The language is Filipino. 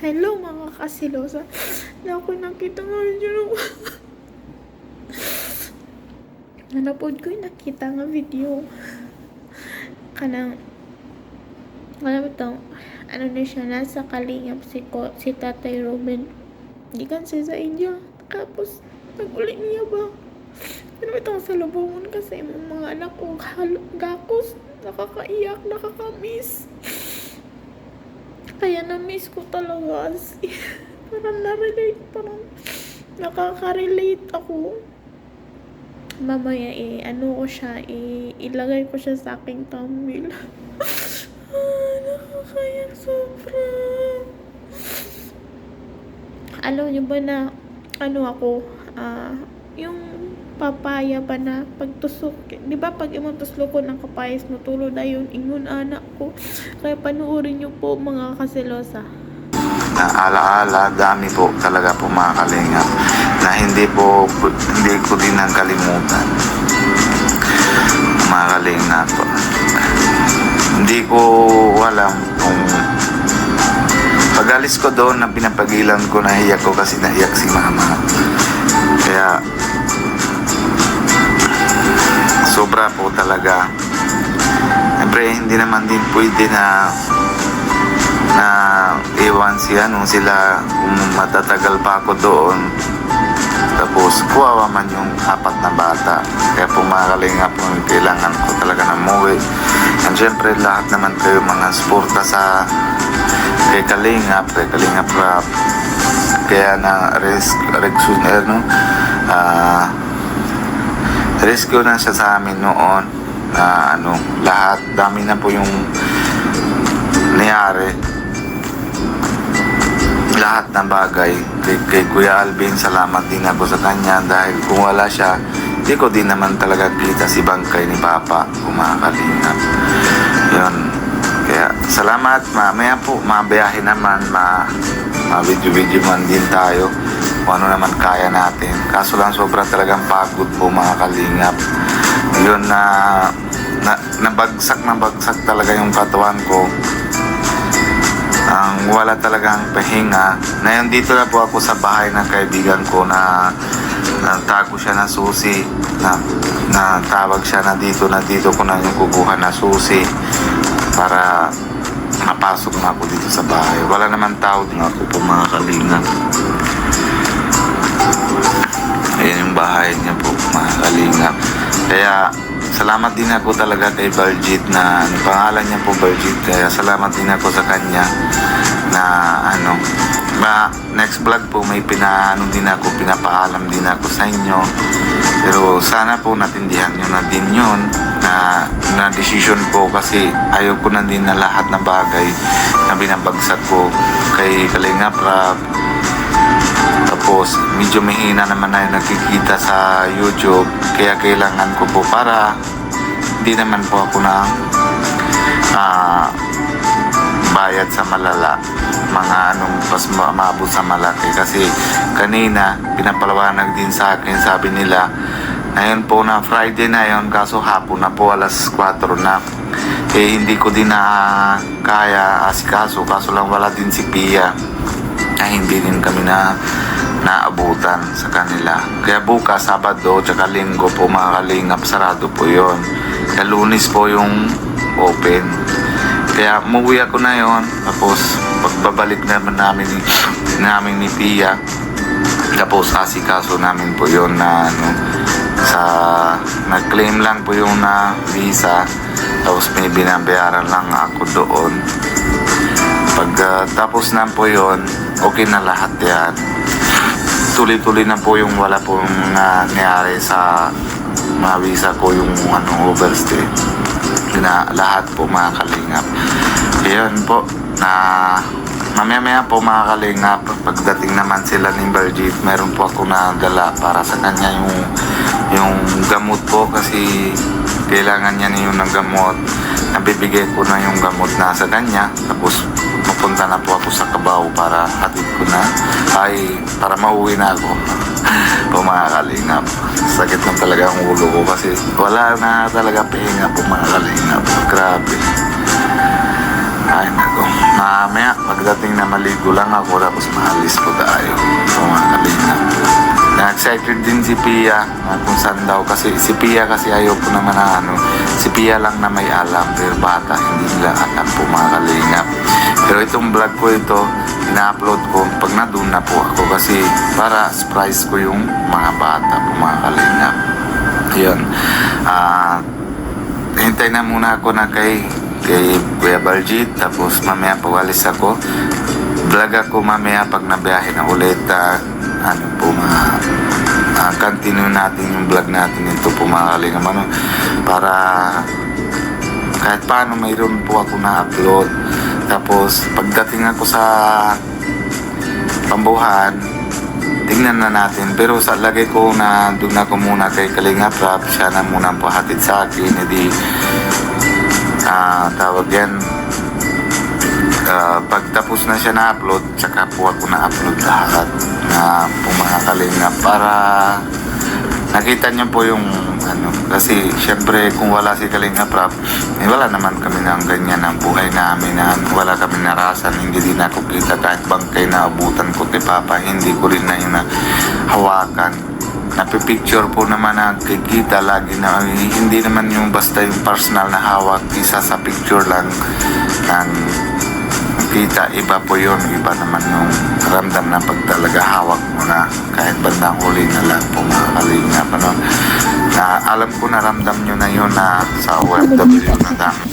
Hello mga kasilosa. Na ako nakita nga yun. Nanapod ko yung nakita nga video. Kanang, alam mo ito, ano na siya, nasa kalingap si Tatay Ruben. Gikan siya sa India. Tapos, nag-uli niya ba? Ano itong salubungan kasi mga anak ko gakos, nakakaiyak, nakakamiss. Kaya na-miss ko talaga. Parang na-relate, parang nakaka-relate ako. Mamaya ano ko siya, ilagay ko siya sa aking thumbnail. Nakakaiyak sobra. Alam niyo ba na, ano ako, yung papaya ba na pagtusok, di ba pag imong tuslo ko ng kapayas matulog na yun, ingon anak ko. Kaya panuorin niyo po mga kasilosa. Na alaala, dami po talaga po mga kalingap na hindi ko din nakalimutan mga kalingap. Hindi ko alam kung pag-alis ko doon na pinapagilan ko, nahiyak ko kasi nahiyak si mama. Kaya sobra po talaga. Siyempre hindi naman din pwede na iwan sila kung matatagal pa ako doon. Tapos kuwawa man yung 4 na bata. Kaya po mga kalingap, kailangan ko talaga na umuwi. And syempre lahat naman kayo mga suporta sa kay Kalingap Rap. Kaya na rescue na siya sa amin noon na lahat, dami na po yung nangyari, lahat ng bagay kay Kuya Alvin. Salamat din ako sa kanya dahil kung wala siya, di ko din naman talaga kita si bangkay ni Papa kung mga kalingap yun. Kaya salamat. Mamaya po mabiyahe naman, ma-video man din tayo kung ano naman kaya natin. Kaso lang sobra talagang pagod po mga kalingap yun, nabagsak talaga yung katawan ko. Ang wala talagang pahinga. Ngayon dito na po ako sa bahay ng kaibigan ko na tago siya ng susi, na tawag siya na dito ko na yung kukuha na susi para mapasok na ako dito sa bahay. Wala naman tao din ako po mga kalingap. Ayan yung bahay niya po mga kalingap. Kaya salamat din ako talaga kay Baljit na pangalan niya po Baljit. Kaya salamat din ako sa kanya na next vlog po may pinapaalam din ako sa inyo. Pero sana po natindihan nyo na din yun na decision ko, kasi ayaw ko na din na lahat ng bagay na binabagsak ko kay Kalingap Rap. Tapos medyo mahina naman na yung nakikita sa YouTube, kaya kailangan ko po para hindi naman po ako na bayad sa malala, mga pas maabot sa malaki. Kasi kanina pinapalawanag din sa akin, sabi nila ngayon po na Friday na yon, kaso hapon na po, alas 4 na. Hindi ko din na kaya asikaso, kaso lang wala din si Pia, hindi din kami naabutan sa kanila. Kaya bukas, Sabado, tsaka Linggo po mga kalingap, sarado po yon. Kaya Lunes po yung open. Kaya umuwi ako na yon. Tapos pagbabalik naman namin ni Pia, tapos asikaso namin po yon na nag-claim lang po yung visa. Tapos may binabayaran lang ako doon. Pag tapos na po yon, okay na lahat yan. Tuloy-tuloy na po yung wala pong nangyari sa mga visa ko, yung overstay na lahat po mga kalingap. Ayun po, na mamaya po mga kalingap, pagdating naman sila ni Baljit, meron po ako nadala para sa kanya yung gamot po, kasi kailangan niya na yung gamot. Nabibigay ko na yung gamot na sa kanya, tapos mapunta na po ako sa Cubao para hatid ko na, para mauwi na ako. Po mga kalingap, sakit na talaga ang ulo ko kasi wala na talaga pahinga po mga kalingap. Grabe. Ay, nako. Mamaya, pagdating na maligo lang ako, tapos maalis po tayo. So, mga kalingap. Na-excited din si Pia kung saan daw. Kasi si Pia kasi ayaw po naman na ano. Si Pia lang na may alam. Pero bata, hindi nila alam po mga kalingap. Pero itong vlog ko ito, ina-upload ko pag nandun na po ako. Kasi para surprise ko yung mga bata po mga kalingap. Yun. Hintay na muna ako na kay Kuya Baljit, tapos mamaya pawalis ako. Vlog ako mamaya pag nabiyahe na ulit. Ano po continue natin yung vlog natin ito po mga kalingap, ano, para kahit paano mayroon po ako na-upload. Tapos pagdating ako sa Pambuhan, tingnan na natin. Pero sa lagay ko na doon ako muna kay Kalingap Rap, siya na muna po hatid sa akin. Hindi tawag yan, pagtapos na siya na-upload, tsaka po ako na-upload lahat na po mga Kalingap, para nakita niyo po yung ano, kasi syempre kung wala si Kalingap Rap, wala naman kami ng ganyan ang buhay namin, na wala kami narasan. Hindi din ako kita kahit bangkay na abutan ko kay Papa, hindi ko rin na yun na hawakan. Napipicture po naman na kikita lagi na hindi naman yung basta yung personal na hawak, isa sa picture lang ng kita, iba po yun. Iba naman yung ramdam na pag talaga hawak mo na kahit bandang huli na lang po mga Kalingap, ano, na alam ko na ramdam nyo na yun na sa OFW na dami